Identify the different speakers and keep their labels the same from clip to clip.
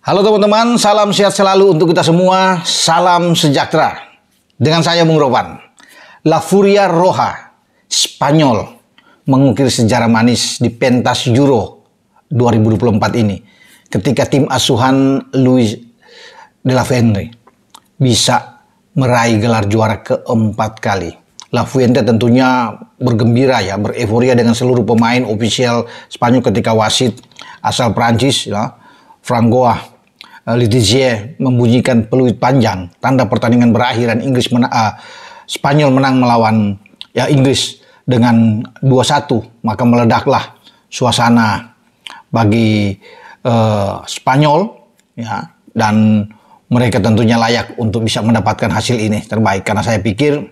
Speaker 1: Halo teman-teman, salam sehat selalu untuk kita semua, salam sejahtera. Dengan saya Bung Ropan. La Furia Roja, Spanyol, mengukir sejarah manis di pentas Euro 2024 ini. Ketika tim asuhan Luis de la Fuente bisa meraih gelar juara keempat kali. La Fuente tentunya bergembira ya, bereforia dengan seluruh pemain ofisial Spanyol ketika wasit asal Prancis ya, Francois Letizia membunyikan peluit panjang, tanda pertandingan berakhir dan Spanyol menang melawan Inggris dengan 2-1. Maka meledaklah suasana bagi Spanyol ya, dan mereka tentunya layak untuk bisa mendapatkan hasil ini terbaik, karena saya pikir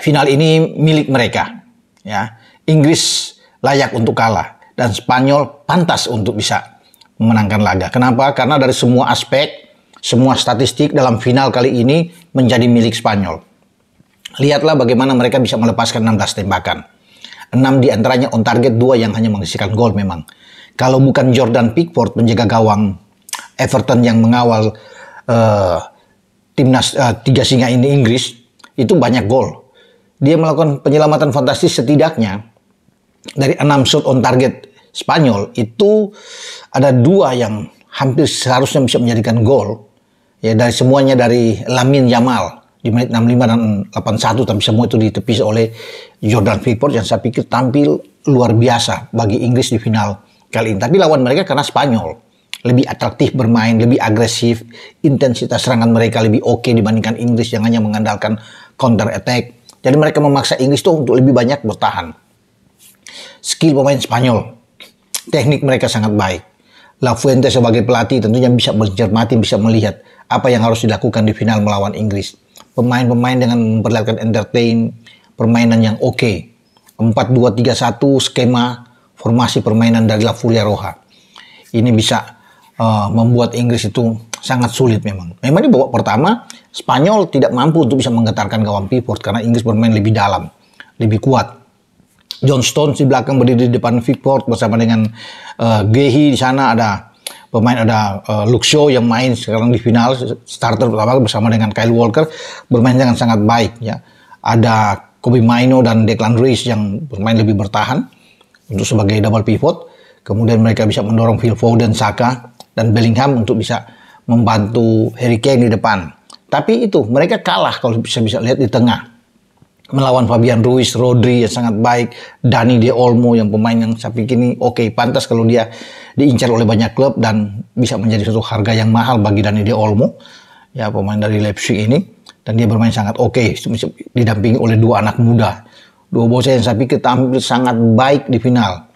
Speaker 1: final ini milik mereka ya. Inggris layak untuk kalah dan Spanyol pantas untuk bisa memenangkan laga. Kenapa? Karena dari semua aspek, semua statistik dalam final kali ini menjadi milik Spanyol. Lihatlah bagaimana mereka bisa melepaskan 16 tembakan. 6 diantaranya on target, 2 yang hanya menghasilkan gol memang. Kalau bukan Jordan Pickford, penjaga gawang Everton yang mengawal timnas 3 singa ini Inggris, itu banyak gol. Dia melakukan penyelamatan fantastis setidaknya dari 6 shot on target Spanyol itu ada 2 yang hampir seharusnya bisa menjadikan gol ya, dari semuanya dari Lamine Yamal di menit 65 dan 81, tapi semua itu ditepis oleh Jordan Pickford yang saya pikir tampil luar biasa bagi Inggris di final kali ini. Tapi lawan mereka karena Spanyol lebih atraktif bermain, lebih agresif, intensitas serangan mereka lebih oke dibandingkan Inggris yang hanya mengandalkan counter attack. Jadi mereka memaksa Inggris itu untuk lebih banyak bertahan. Skill pemain Spanyol, teknik mereka sangat baik. La Fuente sebagai pelatih tentunya bisa mencermati, bisa melihat apa yang harus dilakukan di final melawan Inggris. Pemain-pemain dengan memperlihatkan entertain, permainan yang oke. 4-2-3-1 skema formasi permainan dari La Furia Roja. Ini bisa membuat Inggris itu sangat sulit memang. Memang di babak pertama Spanyol tidak mampu untuk bisa menggetarkan gawang Pickford karena Inggris bermain lebih dalam, lebih kuat. John Stones di belakang berdiri di depan Pickford bersama dengan Gehi. Di sana ada Luke Shaw yang main sekarang di final starter pertama bersama dengan Kyle Walker, bermain dengan sangat baik ya. Ada Kobbie Mainoo dan Declan Rice yang bermain lebih bertahan untuk sebagai double pivot. Kemudian mereka bisa mendorong Phil Foden, Saka dan Bellingham untuk bisa membantu Harry Kane di depan. Tapi itu mereka kalah kalau bisa lihat di tengah, melawan Fabian Ruiz, Rodri yang sangat baik, Dani De Olmo yang pemain yang saya pikir ini oke, pantas kalau dia diincar oleh banyak klub dan bisa menjadi suatu harga yang mahal bagi Dani De Olmo ya, pemain dari Leipzig ini, dan dia bermain sangat oke, didampingi oleh 2 anak muda, 2 bocah yang saya pikir tampil sangat baik di final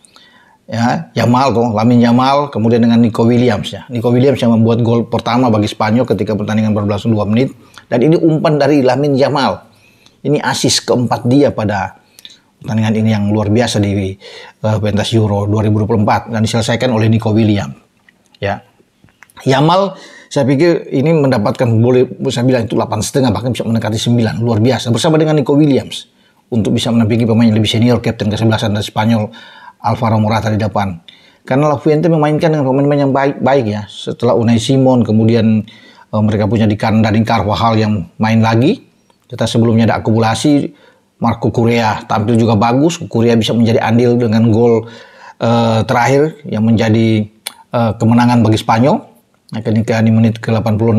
Speaker 1: ya. Lamine Yamal, kemudian dengan Nico Williams ya. Nico Williams yang membuat gol pertama bagi Spanyol ketika pertandingan berlangsung 2 menit, dan ini umpan dari Lamine Yamal. Ini asis keempat dia pada pertandingan ini yang luar biasa di pentas Euro 2024 dan diselesaikan oleh Nico Williams. Ya, Yamal saya pikir ini mendapatkan, boleh saya bilang itu 8,5 bahkan bisa mendekati 9, luar biasa bersama dengan Nico Williams untuk bisa menampingi pemain yang lebih senior, kapten ke-11 dari Spanyol Alvaro Morata di depan. Karena La Fuente memainkan dengan pemain-pemain yang baik ya. Setelah Unai Simon, kemudian mereka punya di kanan Dani Carvajal yang main lagi. Kita sebelumnya ada akumulasi, Marco Correa tampil juga bagus. Correa bisa menjadi andil dengan gol terakhir yang menjadi kemenangan bagi Spanyol. Ketika di menit ke-86,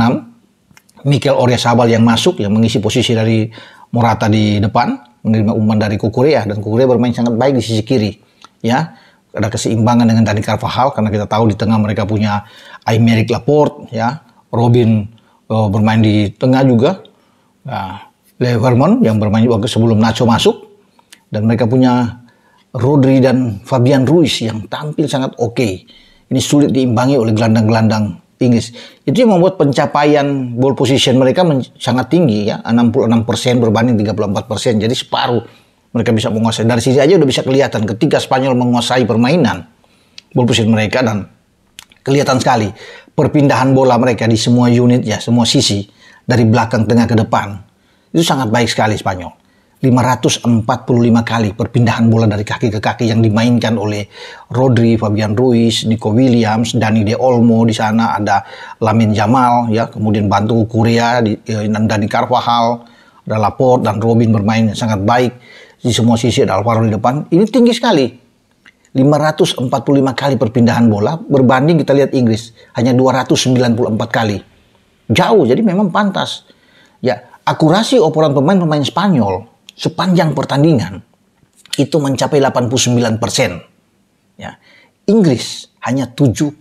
Speaker 1: Mikel Oyarzabal yang masuk, yang mengisi posisi dari Morata di depan, menerima umpan dari Correa, dan Correa bermain sangat baik di sisi kiri. Ya, ada keseimbangan dengan Dani Carvajal karena kita tahu di tengah mereka punya Aymeric Laporte, ya, Robin bermain di tengah juga. Nah, Leverman yang bermain juga sebelum Nacho masuk, dan mereka punya Rodri dan Fabian Ruiz yang tampil sangat oke. Ini sulit diimbangi oleh gelandang-gelandang Inggris. Itu yang membuat pencapaian ball position mereka sangat tinggi ya, 66% berbanding 34%. Jadi separuh mereka bisa menguasai. Dari sisi aja udah bisa kelihatan ketika Spanyol menguasai permainan ball position mereka, dan kelihatan sekali perpindahan bola mereka di semua unit ya, semua sisi dari belakang tengah ke depan. Itu sangat baik sekali Spanyol. 545 kali perpindahan bola dari kaki ke kaki yang dimainkan oleh Rodri, Fabian Ruiz, Nico Williams, Dani De Olmo di sana, ada Lamine Yamal ya, kemudian bantu Korea dan Dani Carvajal, ada Laporte dan Robin bermain sangat baik di semua sisi, ada Alvaro di depan. Ini tinggi sekali. 545 kali perpindahan bola berbanding kita lihat Inggris hanya 294 kali. Jauh, jadi memang pantas. Ya, akurasi operan pemain Spanyol sepanjang pertandingan itu mencapai 89%. Ya. Inggris hanya 77%.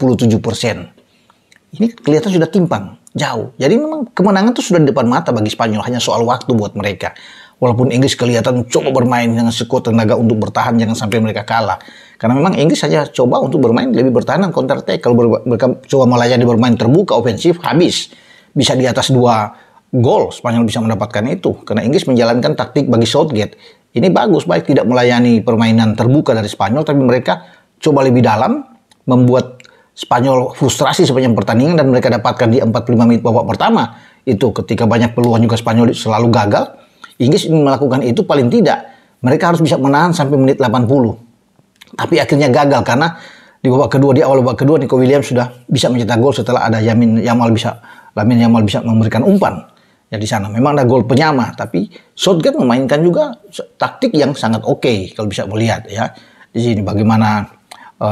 Speaker 1: Ini kelihatan sudah timpang, jauh. Jadi memang kemenangan itu sudah di depan mata bagi Spanyol, hanya soal waktu buat mereka. Walaupun Inggris kelihatan coba bermain dengan sekuat tenaga untuk bertahan, jangan sampai mereka kalah. Karena memang Inggris hanya coba untuk bermain lebih bertahan dan counter attack. Kalau mereka coba melayani bermain terbuka ofensif, habis. Bisa di atas 2 gol, Spanyol bisa mendapatkan itu. Karena Inggris menjalankan taktik bagi Southgate. Ini bagus, baik tidak melayani permainan terbuka dari Spanyol, tapi mereka coba lebih dalam, membuat Spanyol frustrasi sepanjang pertandingan, dan mereka dapatkan di 45 menit babak pertama. Itu ketika banyak peluang juga Spanyol selalu gagal. Inggris ingin melakukan itu paling tidak. Mereka harus bisa menahan sampai menit 80. Tapi akhirnya gagal karena di awal babak kedua Nico Williams sudah bisa mencetak gol setelah ada Lamine Yamal bisa memberikan umpan. Ya di sana memang ada gol penyama, tapi Southgate memainkan juga taktik yang sangat oke kalau bisa melihat ya. Di sini bagaimana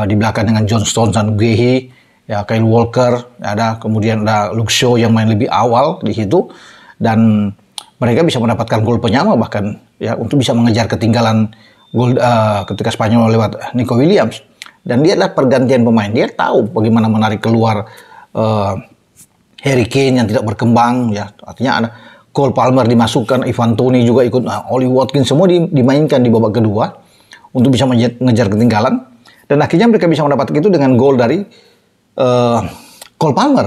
Speaker 1: di belakang dengan John Stones dan Guehi, ya Kyle Walker, kemudian ada Luke Shaw yang main lebih awal di situ, dan mereka bisa mendapatkan gol penyama bahkan ya untuk bisa mengejar ketinggalan gol ketika Spanyol lewat Nico Williams. Dan dia adalah pergantian pemain, dia tahu bagaimana menarik keluar Harry Kane yang tidak berkembang ya, artinya ada Cole Palmer dimasukkan, Ivan Toney juga ikut, Oli Watkins semua dimainkan di babak kedua untuk bisa mengejar ketinggalan, dan akhirnya mereka bisa mendapatkan itu dengan gol dari Cole Palmer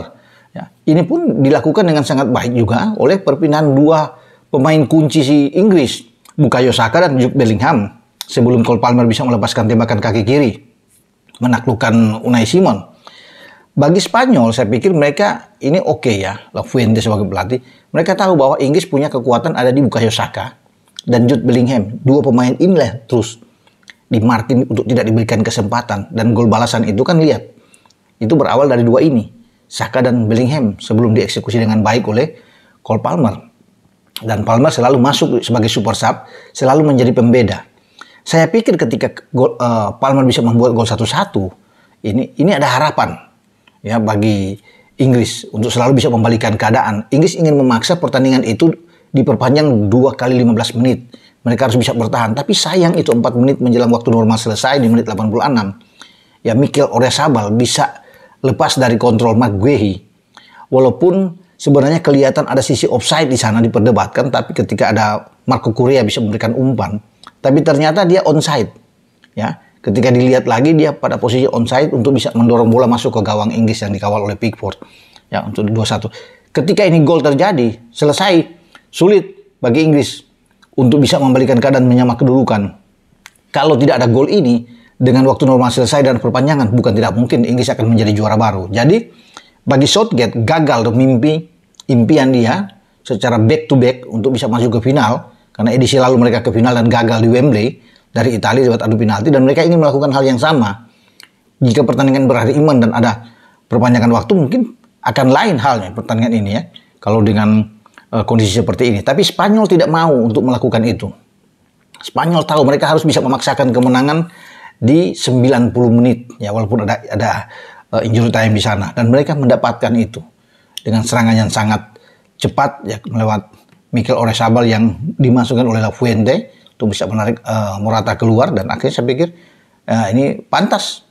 Speaker 1: ya. Ini pun dilakukan dengan sangat baik juga oleh perpindahan 2 pemain kunci si Inggris, Bukayo Saka dan Jude Bellingham, sebelum Cole Palmer bisa melepaskan tembakan kaki kiri menaklukkan Unai Simon. Bagi Spanyol, saya pikir mereka ini oke ya, La Fuente sebagai pelatih. Mereka tahu bahwa Inggris punya kekuatan ada di Bukayo Saka dan Jude Bellingham. 2 pemain inilah terus dimarking untuk tidak diberikan kesempatan. Dan gol balasan itu kan lihat, itu berawal dari 2 ini, Saka dan Bellingham, sebelum dieksekusi dengan baik oleh Cole Palmer. Dan Palmer selalu masuk sebagai super sub, selalu menjadi pembeda. Saya pikir ketika Palmer bisa membuat gol 1-1, ini ada harapan ya bagi Inggris untuk selalu bisa membalikan keadaan. Inggris ingin memaksa pertandingan itu diperpanjang 2 kali 15 menit. Mereka harus bisa bertahan. Tapi sayang itu 4 menit menjelang waktu normal selesai di menit 86. Ya Mikel Oyarzabal bisa lepas dari kontrol Marc Guehi. Walaupun sebenarnya kelihatan ada sisi offside di sana diperdebatkan, tapi ketika ada Marco Correa bisa memberikan umpan, tapi ternyata dia onside. Ya. Ketika dilihat lagi dia pada posisi onside untuk bisa mendorong bola masuk ke gawang Inggris yang dikawal oleh Pickford. Ya, untuk 2-1. Ketika ini gol terjadi, selesai, sulit bagi Inggris untuk bisa membalikan keadaan, menyamak kedudukan. Kalau tidak ada gol ini, dengan waktu normal selesai dan perpanjangan, bukan tidak mungkin Inggris akan menjadi juara baru. Jadi, bagi Southgate gagal impian dia secara back to back untuk bisa masuk ke final, karena edisi lalu mereka ke final dan gagal di Wembley dari Italia lewat adu penalti, dan mereka ingin melakukan hal yang sama. Jika pertandingan berakhir imbang dan ada perpanjangan waktu, mungkin akan lain halnya pertandingan ini ya, kalau dengan kondisi seperti ini. Tapi Spanyol tidak mau untuk melakukan itu. Spanyol tahu mereka harus bisa memaksakan kemenangan di 90 menit ya, walaupun ada injury time di sana, dan mereka mendapatkan itu dengan serangan yang sangat cepat ya, melewat Mikel Oyarzabal yang dimasukkan oleh La Fuente untuk bisa menarik Morata keluar, dan akhirnya saya pikir ini pantas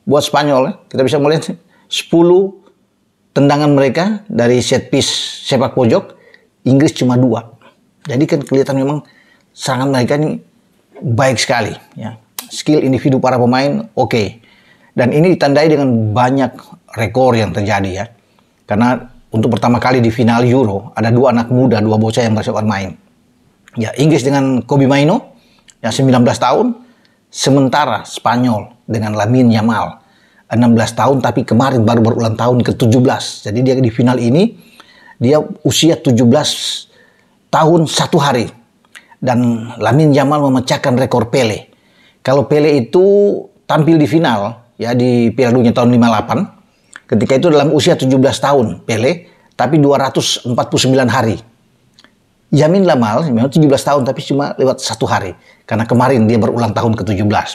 Speaker 1: buat Spanyol ya. Kita bisa melihat 10 tendangan mereka dari set piece sepak pojok, Inggris cuma 2. Jadi kan kelihatan memang serangan mereka ini baik sekali ya. Skill individu para pemain oke. Dan ini ditandai dengan banyak rekor yang terjadi ya. Karena untuk pertama kali di final Euro ada 2 anak muda, 2 bocah yang bersiap bermain. Ya, Inggris dengan Kobbie Mainoo yang 19 tahun, sementara Spanyol dengan Lamine Yamal 16 tahun, tapi kemarin baru berulang tahun ke-17. Jadi dia di final ini dia usia 17 tahun 1 hari. dan Lamine Yamal memecahkan rekor Pele. Kalau Pele itu tampil di final ya di Piala Dunia tahun 58, ketika itu dalam usia 17 tahun Pele, tapi 249 hari. Lamine Yamal memang 17 tahun tapi cuma lewat 1 hari, karena kemarin dia berulang tahun ke-17.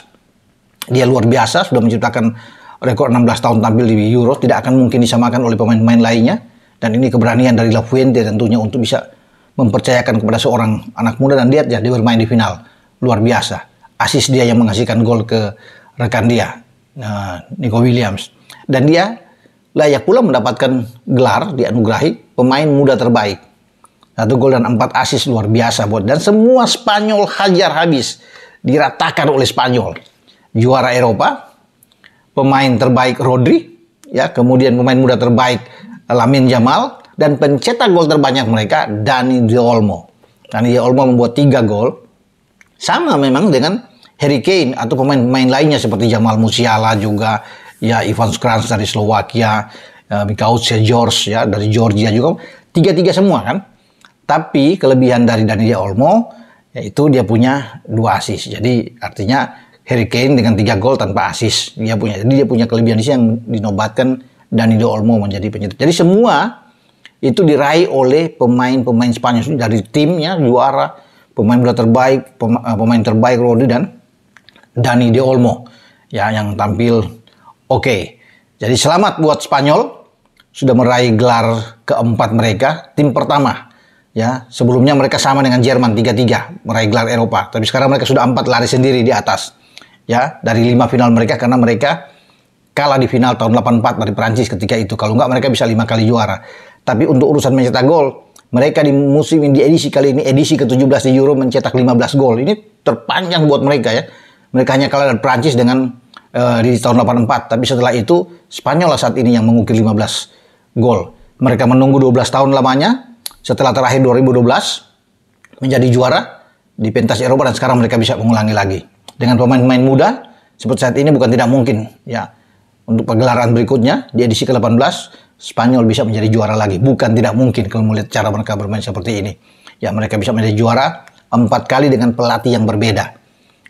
Speaker 1: Dia luar biasa, sudah menciptakan rekor 16 tahun tampil di Euro, tidak akan mungkin disamakan oleh pemain-pemain lainnya. Dan ini keberanian dari La Fuente tentunya untuk bisa mempercayakan kepada seorang anak muda, dan lihat ya, dia bermain di final. Luar biasa. Asis dia yang menghasilkan gol ke rekan dia, Nico Williams. Dan dia layak pula mendapatkan gelar, dianugerahi pemain muda terbaik. 1 gol dan 4 asis, luar biasa buat. Dan semua Spanyol hajar habis, diratakan oleh Spanyol. Juara Eropa, pemain terbaik Rodri, ya, kemudian pemain muda terbaik Lamine Yamal, dan pencetak gol terbanyak mereka Dani De Olmo. Dani De Olmo membuat 3 gol. Sama memang dengan Harry Kane atau pemain-pemain lainnya seperti Jamal Musiala juga, ya, Ivan Škrans dari Slovakia, Mikhail George ya dari Georgia juga, 3-3 semua kan. Tapi kelebihan dari Dani De Olmo yaitu dia punya 2 asis. Jadi artinya Harry Kane dengan 3 gol tanpa asis dia punya. Jadi dia punya kelebihan di sini yang dinobatkan Dani De Olmo menjadi pencetak. Jadi semua itu diraih oleh pemain-pemain Spanyol dari timnya, juara, pemain muda terbaik, pemain terbaik Rodri dan Dani De Olmo ya, yang tampil oke. Jadi selamat buat Spanyol, sudah meraih gelar keempat mereka, tim pertama ya. Sebelumnya mereka sama dengan Jerman 3-3 meraih gelar Eropa, tapi sekarang mereka sudah 4 lari sendiri di atas ya dari 5 final mereka, karena mereka kalah di final tahun 84 dari Prancis ketika itu. Kalau enggak mereka bisa 5 kali juara. Tapi untuk urusan mencetak gol, mereka di musim ini, di edisi kali ini, edisi ke-17 di Euro, mencetak 15 gol. Ini terpanjang buat mereka ya. Mereka hanya kalah dari Prancis dengan di tahun 84. Tapi setelah itu Spanyol lah saat ini yang mengukir 15 gol. Mereka menunggu 12 tahun lamanya. Setelah terakhir 2012 menjadi juara di pentas Eropa, dan sekarang mereka bisa mengulangi lagi. Dengan pemain-pemain muda seperti saat ini bukan tidak mungkin ya. Untuk pagelaran berikutnya di edisi ke-18 Spanyol bisa menjadi juara lagi. Bukan tidak mungkin kalau melihat cara mereka bermain seperti ini. Ya, mereka bisa menjadi juara 4 kali dengan pelatih yang berbeda.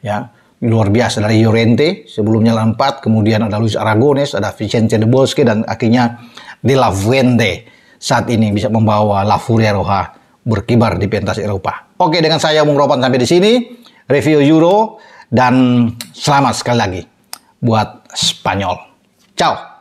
Speaker 1: Ya, luar biasa, dari Llorente, sebelumnya Lampard, kemudian ada Luis Aragonés, ada Vicente del Bosque, dan akhirnya De La Fuente saat ini bisa membawa La Furia Roja berkibar di pentas Eropa. Oke, dengan saya Bung Ropan sampai di sini review Euro, dan selamat sekali lagi buat Spanyol. Ciao.